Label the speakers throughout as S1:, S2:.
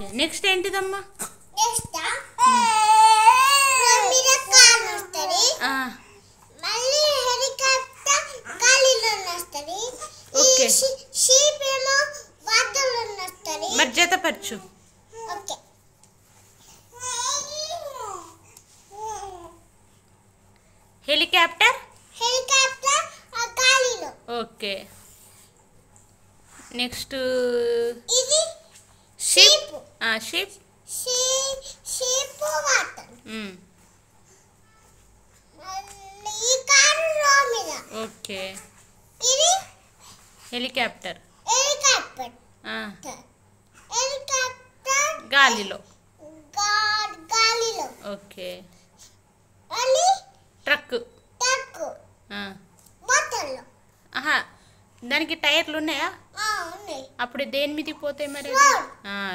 S1: Okay next ఏంటిదమ్మా
S2: next మీద car వస్తది మళ్ళీ హెలికాప్టర్ గాలిలో వస్తది
S1: ఓకే
S2: షీప్ ఏమో వాటర్లో వస్తది
S1: మరి జతపరచు
S2: ఓకే
S1: హెలికాప్టర్
S2: గాలిలో
S1: ఓకే నెక్స్ట్
S2: ఇది
S1: షీప్ షీప్
S2: షీప్ వాటర్ ఈ కారు రో మీద
S1: ఓకే
S2: ఇది
S1: హెలికాప్టర్
S2: హెలికాప్టర్
S1: గాలిలో
S2: గాలిలో
S1: ఓకే
S2: మళ్ళీ
S1: ట్రక్
S2: వాటర్లో
S1: ఆహా దానికి టైర్లు ఉన్నాయా
S2: ఉన్నాయి
S1: అప్పుడు దేని మీదకి పోతాయి మరి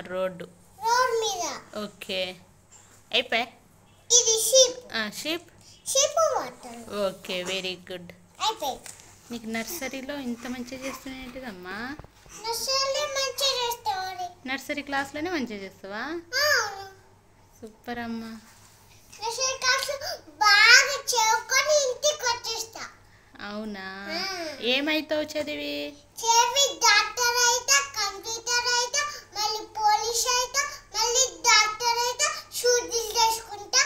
S1: రోడ్డు
S2: రోడ్ మీద
S1: ఓకే అయిపోయి
S2: ఇది sheep
S1: sheep
S2: water
S1: okay very good
S2: అయిపోయి
S1: నీకు నర్సరీలో ఇంత మంచిగా చేస్తున్నట్టుదమ్మా నర్సరీ క్లాస్లోనే మంచిగా చేస్తావా సూపర్ అమ్మా
S2: బాగా చదువుకొని ఇంటికి వచ్చేస్తా
S1: అవునా ఏమైతావు చదివి
S2: డాక్టర్ అయితే కంప్యూటర్ అయితే మళ్ళీ పోలీస్ అయితే మళ్ళీ డాక్టర్ అయితే షూటింగ్ చేసుకుంటా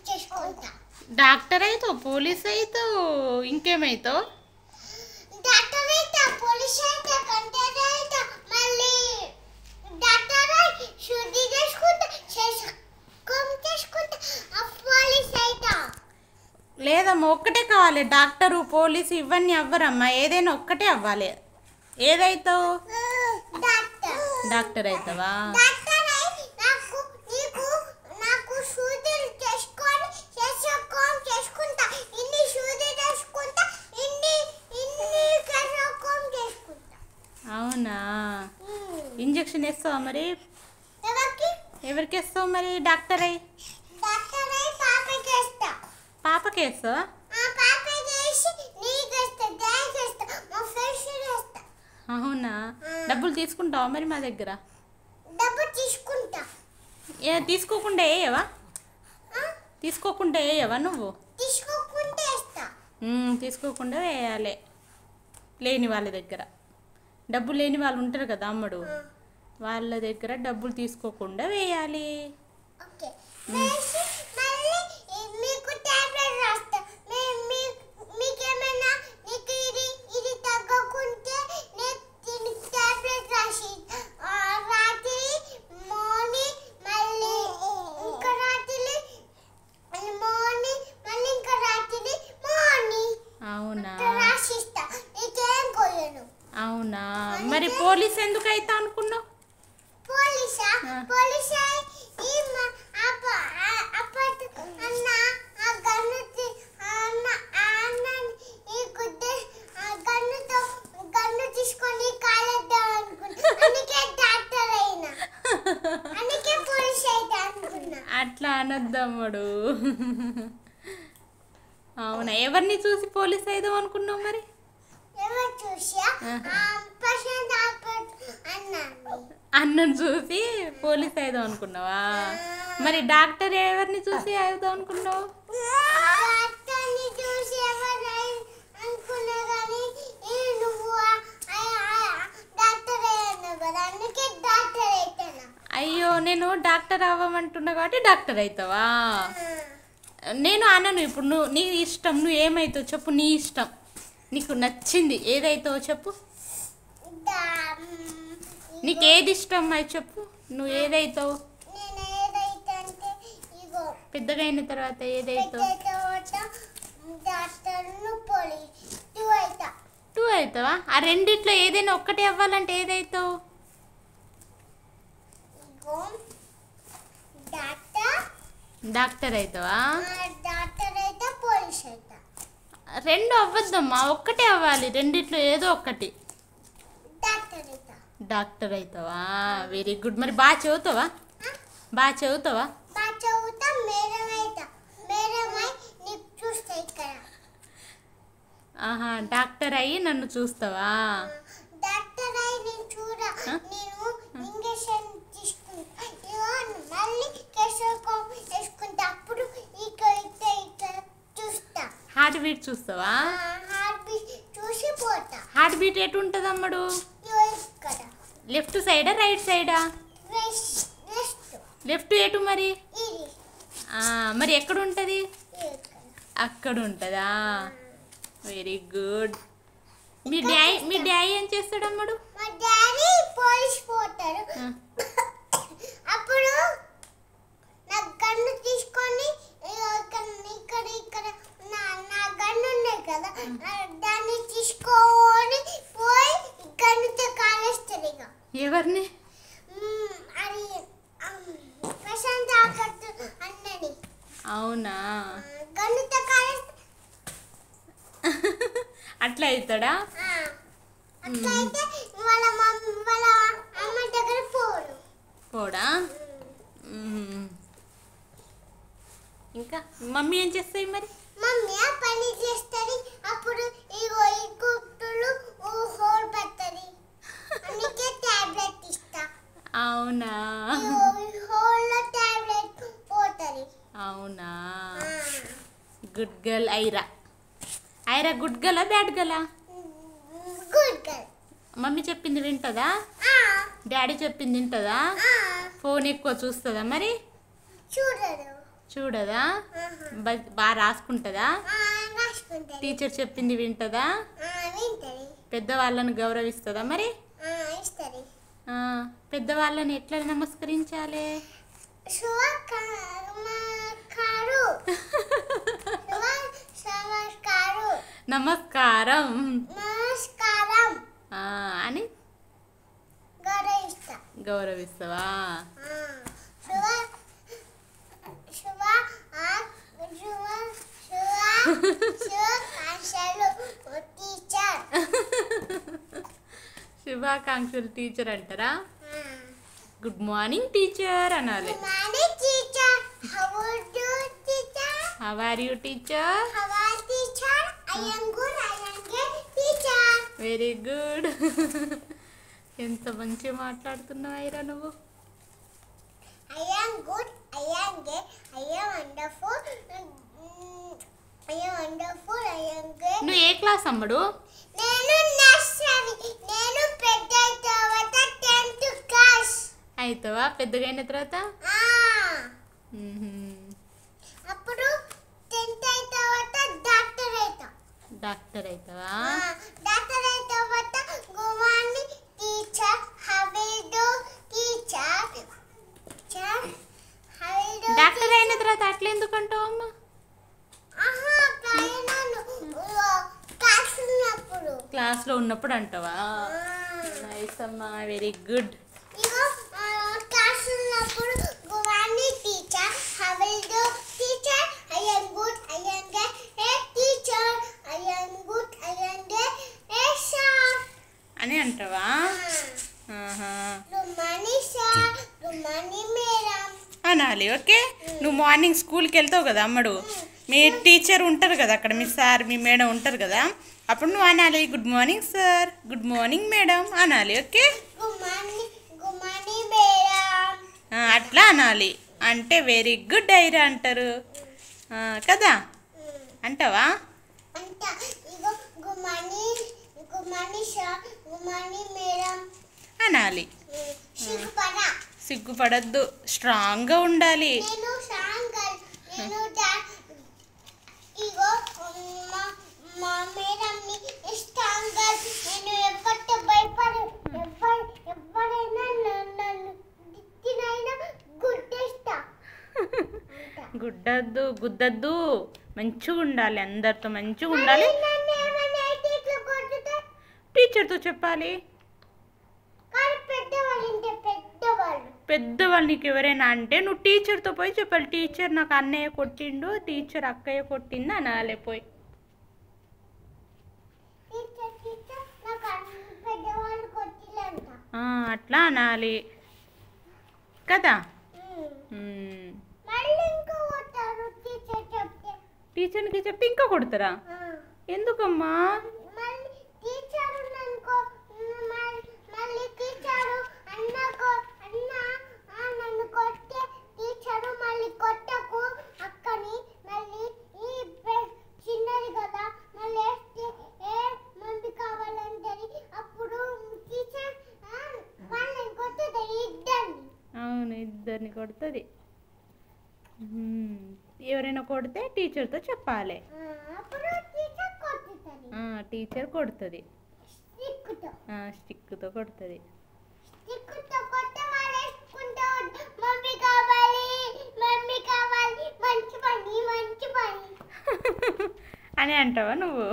S2: చేసుకుంటా
S1: డాక్టర్ అవుతావు పోలీస్ అవుతావు ఇంకేమవుతావు
S2: డాక్టర్ అయితే పోలీస్ అయితే కంప్యూటర్ అయితే మళ్ళీ డాక్టర్ షూటింగ్ చేసుకుంటా పోలీస్ అయితే
S1: లేదమ్మా ఒక్కటే కావాలి డాక్టరు పోలీసు ఇవన్నీ అవ్వరమ్మా ఏదైనా ఒక్కటే అవ్వాలి ఏదైతావు డాక్టర్ అవుతావా అవునా ఇంజక్షన్ వేస్తావా మరి ఎవరికి వేస్తావు మరి డాక్టర్ అయ్యి పాపకి వేస్తావా అవునా డబ్బులు తీసుకుంటావా మరి మా దగ్గర తీసుకోకుండా వేయవా తీసుకోకుండా వేయవా నువ్వు తీసుకోకుండా వేయాలి లేని వాళ్ళ దగ్గర డబ్బులు లేని వాళ్ళు ఉంటారు కదా అమ్మడు వాళ్ళ దగ్గర డబ్బులు తీసుకోకుండా వేయాలి అవునా అవునా మరి పోలీస్ ఎందుకు అయితే అనుకున్నావు అట్లా అనొద్దమ్మడు అవునా ఎవరిని చూసి పోలీస్ అయిదాం అనుకున్నావు మరి అన్నను చూసి పోలీస్ అయిదాం అనుకున్నావా మరి డాక్టర్ ఎవరిని చూసి అయిదాం అనుకున్నావు అయ్యో నేను డాక్టర్ అవ్వమంటున్నా కాబట్టి డాక్టర్ అవుతావా నేను అనను ఇప్పుడు నువ్వు నీ ఇష్టం నువ్వు ఏమవుతావు చెప్పు నీ ఇష్టం నీకు నచ్చింది ఏదైతావో చెప్పు నీకు ఏది ఇష్టం అది చెప్పు నువ్వు ఏదైతావు పెద్దగా అయిన తర్వాత ఏదైతావు టూ అవుతావా ఆ రెండిట్లో ఏదైనా ఒక్కటే అవ్వాలంటే ఏదైతావు డాక్టర్ అవుతావా రెండు అవ్వద్దమ్మా ఒక్కటే అవ్వాలి రెండిట్లో ఏదో ఒక్కటి డాక్టర్ అవుతావా వెరీ గుడ్ మరి బాగా చదువుతావా ఆహా డాక్టర్ అయ్యి నన్ను చూస్తావా
S2: డాక్టర్ అయ్యి నేను చూడ నేను ఇంజెక్షన్
S1: బీట్ చూస్తావా?
S2: హార్ట్ బీట్ చూసి పోతా.
S1: హార్ట్ బీట్ ఎటు ఉంటుంది అమ్మడు?
S2: ఇక్కడ
S1: లెఫ్ట్ సైడా రైట్ సైడా? లెఫ్ట్ ఎటు మరి?
S2: ఇది
S1: మరి ఎక్కడ ఉంటుంది?
S2: ఇక్కడ
S1: అక్కడ ఉంటుందా? Very good. మీ డాడీ ఏం చేస్తాడు అమ్మడు?
S2: మా డాడీ పోలీస్ పోతాడు. అప్పుడు నా గన్ను తీసుకొని ఇక్కడ ఇక్కడ నా గన్ను ఉన్నాయి కదా, దాన్ని తీసుకొని పోయి గన్నుతో కాలేస్తాడు. ఇక
S1: ఎవరిని?
S2: అది ప్రశాంత్ ఆకట్టు అన్నది.
S1: అవునా?
S2: గన్నుతో కాలేస్తా.
S1: అట్లా అవుతాడా?
S2: అట్లయితే వాళ్ళ అమ్మ దగ్గర
S1: పోడా? ఇంకా మమ్మీ ఏం చేస్తాయి మరి?
S2: మమ్మీ పని చేస్తుంది. అప్పుడు ఇగో ఈ కుట్టులు హోల్ పెడతది. అందుకే టాబ్లెట్ ఇస్తా.
S1: అవునా?
S2: హోల్లో టాబ్లెట్ పోతుంది.
S1: అవునా? Good girl Aira. Aira good గర్లా బ్యాడ్ గర్లా?
S2: Good girl.
S1: మమ్మీ చెప్పింది వింటదా? డాడీ చెప్పింది వింటదా? ఫోన్ ఎక్కువ చూస్తుందా మరి?
S2: చూడదు.
S1: చూడదా? బాగా రాసుకుంటుందా?
S2: రాసుకుంటది.
S1: టీచర్ చెప్పింది వింటదా?
S2: వింటది.
S1: పెద్దవాళ్ళని గౌరవిస్తుందా మరి?
S2: ఇస్తది.
S1: పెద్దవాళ్ళని ఎట్లా నమస్కరించాలి? నమస్కారం
S2: నమస్కారం
S1: అని గౌరవిస్తావా? శుభాకాంక్షలు టీచర్ అంటారా? గుడ్ మార్నింగ్ టీచర్ అనాలి. How are you teacher? Very good. ఎంత మంచిగా మాట్లాడుతున్నావు ఐరా నువ్వు.
S2: I am good, I am great, I am wonderful, I am wonderful, I am great.
S1: నువ్వు ఏ క్లాస్ అమ్మడు?
S2: నేను నర్సరీ. నేను పెద్ద తర్వాత 10th క్లాస్.
S1: అవుతావా పెద్దగా అయిన తర్వాత?
S2: అప్పుడు 10th అయిన తర్వాత డాక్టర్ అవుతా.
S1: డాక్టర్ అవుతావా?
S2: డాక్టర్ అయిన తర్వాత good teacher, how do teacher.
S1: Doctor అయిన తర్వాత అట్లా ఎందుకు అంటావు అమ్మ? క్లాస్లో ఉన్నప్పుడు అంటావా? నైస్ అమ్మా, వెరీ గుడ్. అని అంటావా? అనాలి. ఓకే. నువ్వు మార్నింగ్ స్కూల్కి వెళ్తావు కదా అమ్మడు, మీ టీచర్ ఉంటారు కదా అక్కడ, మీ సార్ మీ మేడం ఉంటారు కదా, అప్పుడు నువ్వు అనాలి good morning sir, good morning madam అనాలి. ఓకే. అట్లా అనాలి. అంటే వెరీ గుడ్ ఐరా అంటారు కదా, అంటావా? అనాలి. సిగ్గుపడద్దు, స్ట్రాంగ్గా ఉండాలి. గుడ్డద్దు గుద్దద్దు, మంచిగా ఉండాలి, అందరితో మంచిగా ఉండాలి. టీచర్తో చెప్పాలి. పెద్దవాళ్ళు నీకు ఎవరైనా అంటే నువ్వు టీచర్తో పోయి చెప్పాలి. టీచర్ నాకు అన్నయ్య కొట్టిండు, టీచర్ అక్కయ్య కొట్టింది అనాలి పోయి. అట్లా అనాలి కదా. టీచర్కి చెప్తే ఇంకా కొడతారా? ఎందుకమ్మా?
S2: చిన్నది కదా
S1: టీచర్ని కొడుతుంది. ఎవరైనా కొడితే టీచర్తో చెప్పాలి.
S2: అప్పుడు టీచర్ కొట్టుతుంది.
S1: టీచర్ కొడుతుంది,
S2: స్టిక్తో.
S1: స్టిక్తో కొడుతుంది.
S2: స్టిక్తో కొట్ట వాళ్ళేసుకుంటూ మమ్మీ కావాలి, మమ్మీ కావాలి, మంచి పని, మంచి పని
S1: అని అంటావా నువ్వు?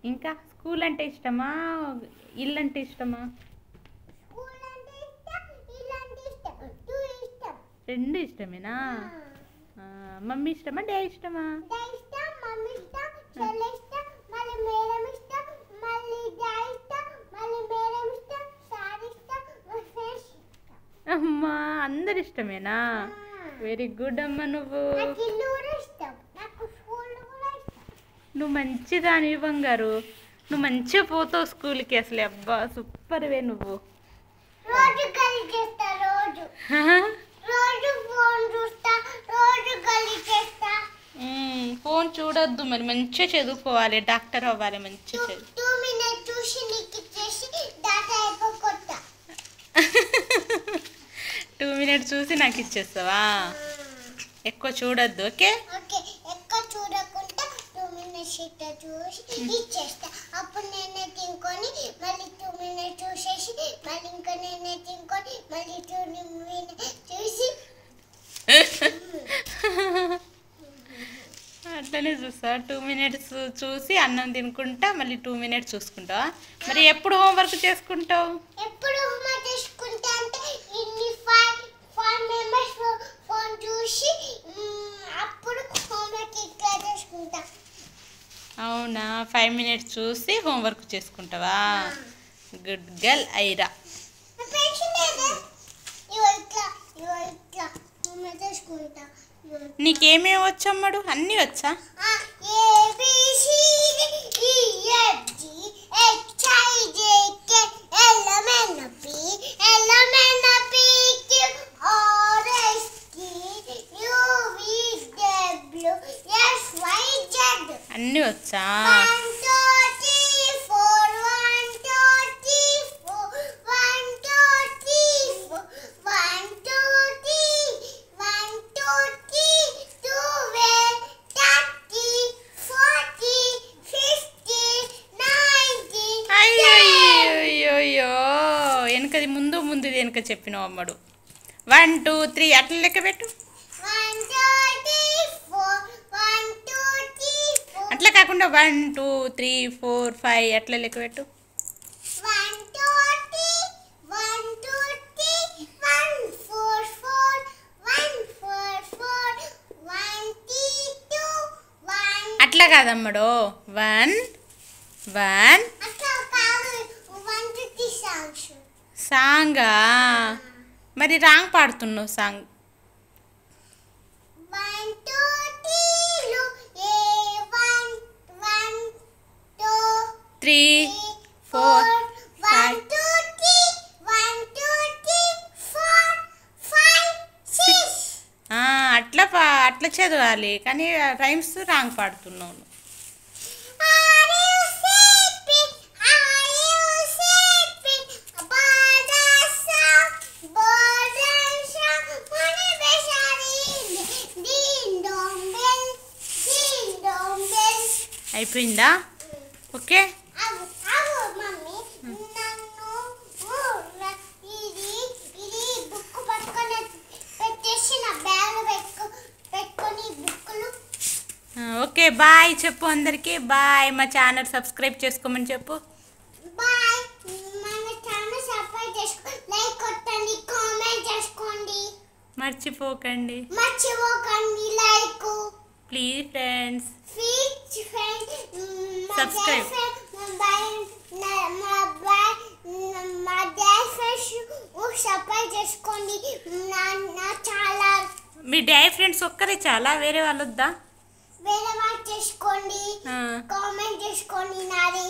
S1: ఇంకా స్కూల్ అంటే ఇష్టమా, ఇల్లు అంటే ఇష్టమా?
S2: స్కూల్ అంటే ఇష్టం, ఇల్లు అంటే ఇష్టం, టూ ఇష్టం.
S1: రెండు ఇష్టమేనా? మమ్మీ ఇష్టమా, డాడీ ఇష్టమా?
S2: డాడీ ఇష్టం, మమ్మీ ఇష్టం, చెల్లి ఇష్టం, మళ్ళీ మేడం ఇష్టం, మళ్ళీ డాడీ ఇష్టం, మళ్ళీ మేడం ఇష్టం, సార్ ఇష్టం, మా ఫ్రెండ్స్ ఇష్టం.
S1: అమ్మా అందరు ఇష్టమేనా? వెరీ గుడ్ అమ్మ. నువ్వు
S2: నాకు ఇల్లు కూడా ఇష్టం, నాకు స్కూల్ కూడా ఇష్టం.
S1: నువ్వు మంచిదాని బంగారు, నువ్వు మంచిగా పోతావు స్కూల్కి. అసలు అబ్బా సూపర్వే నువ్వు.
S2: రోజు గలి చేస్తా, రోజు రోజు ఫోన్ చూస్తా, రోజు గలి చేస్తా.
S1: ఫోన్ చూడొద్దు, మరి మంచిగా చదువుకోవాలి, డాక్టర్ అవ్వాలి. మంచిగా చదువు.
S2: 2 మినిట్స్ చూసి నీకు ఇచ్చేసి డాటా అయిపోకొట్టా.
S1: 2 మినిట్స్ చూసి నాకు ఇచ్చేస్తావా? ఎక్కువ చూడొద్దు. ఓకే
S2: ఓకే, ఎక్కువ చూడకుండా 2 మినిట్స్ ఇట్లా చూసి ఇచ్చేస్తా. అప్పుడు నేనే తినుకొని మళ్ళీ 2 మినిట్స్ చూసేసి మళ్ళీ ఇంకా నేనే తినుకొని మళ్ళీ 2 మినిట్స్ చూసి
S1: అట్లనే చూస్తా. 2 మినిట్స్ చూసి అన్నం తినుకుంటా, మళ్ళీ 2 మినిట్స్ చూసుకుంటావా? మరి ఎప్పుడు హోంవర్క్ చేసుకుంటావు?
S2: ఎప్పుడు హోంవర్క్ చేసుకుంటా అంటే ఇన్ని 5 మెంబర్స్ ఫోన్ చూసి అప్పుడు హోంవర్క్ ఇట్లా చేసుకుంటా.
S1: అవునా? 5 మినిట్స్ చూసి హోంవర్క్ చేసుకుంటావా? Good girl Aira.
S2: పెన్షన్ లేదా? ఇట్లా ఇట్లా హోంవర్క్ చేసుకుంటా.
S1: నీకేమేమి వచ్చమ్మడు? అన్నీ వచ్చా? అన్నీ వచ్చా? వెనకది ముందు వెనక చెప్పినావు అమ్మడు. 1 2 3 అట్లా లెక్క పెట్టు. అట్లా కాకుండా 1 2 3 4 5 అట్లా లెక్క పెట్టు.
S2: 1 2 3 1 2 3 1 4 4 1 4 4 1 2 1.
S1: అట్లా కాదమ్మడు. 1 1
S2: అట్లా కాదు, 1 2 3 సాంగ్స్.
S1: సాంగా? మరి రాంగ్ పాడుతున్నావు సాంగ్.
S2: 1 2 3 ఏ 1 1 2
S1: 3 4 5
S2: 1 2 3 1 2 3 4 5 6.
S1: అట్లా చదవాలి, కానీ రైమ్స్ రాంగ్ పాడుతున్నావు. అయిపోయిందా? ఓకే. ఓకే బాయ్ చెప్పు అందరికీ. బాయ్. మా ఛానల్ సబ్స్క్రైబ్ చేసుకోమని చెప్పు.
S2: బాయ్. మన ఛానల్ సబ్స్క్రైబ్ చేసుకోండి, లైక్ కొట్టండి, కామెంట్ చేసుకోండి.
S1: మర్చిపోకండి
S2: like
S1: please friends.
S2: Subscribe. Subscribe చేసుకోండి. నా చాలా
S1: మీ డాడీ ఫ్రెండ్స్ ఒక్కరే చాలా, వేరే వాళ్ళు వద్దా?
S2: వేరే వాళ్ళు చేసుకోండి, కామెంట్ చేసుకోండి నాది.